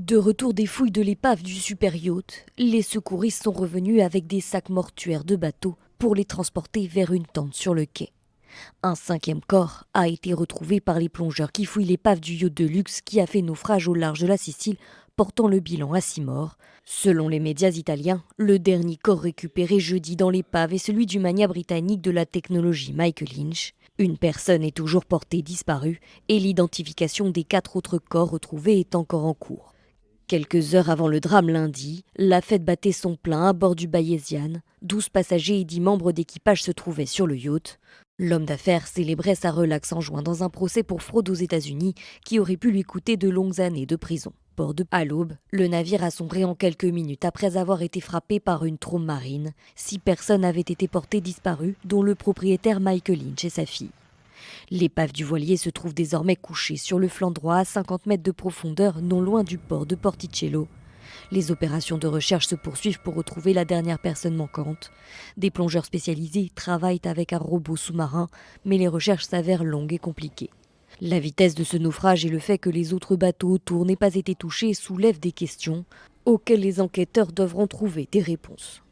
De retour des fouilles de l'épave du super yacht, les secouristes sont revenus avec des sacs mortuaires de bateaux pour les transporter vers une tente sur le quai. Un cinquième corps a été retrouvé par les plongeurs qui fouillent l'épave du yacht de luxe qui a fait naufrage au large de la Sicile, portant le bilan à 6 morts. Selon les médias italiens, le dernier corps récupéré jeudi dans l'épave est celui du magnat britannique de la technologie Michael Lynch. Une personne est toujours portée disparue et l'identification des 4 autres corps retrouvés est encore en cours. Quelques heures avant le drame lundi, la fête battait son plein à bord du Bayesian. 12 passagers et 10 membres d'équipage se trouvaient sur le yacht. L'homme d'affaires célébrait sa relaxe en juin dans un procès pour fraude aux États-Unis qui aurait pu lui coûter de longues années de prison. À l'aube, le navire a sombré en quelques minutes après avoir été frappé par une trombe marine. 6 personnes avaient été portées disparues, dont le propriétaire Michael Lynch et sa fille. L'épave du voilier se trouve désormais couchée sur le flanc droit à 50 mètres de profondeur, non loin du port de Porticello. Les opérations de recherche se poursuivent pour retrouver la dernière personne manquante. Des plongeurs spécialisés travaillent avec un robot sous-marin, mais les recherches s'avèrent longues et compliquées. La vitesse de ce naufrage et le fait que les autres bateaux autour n'aient pas été touchés soulèvent des questions auxquelles les enquêteurs devront trouver des réponses.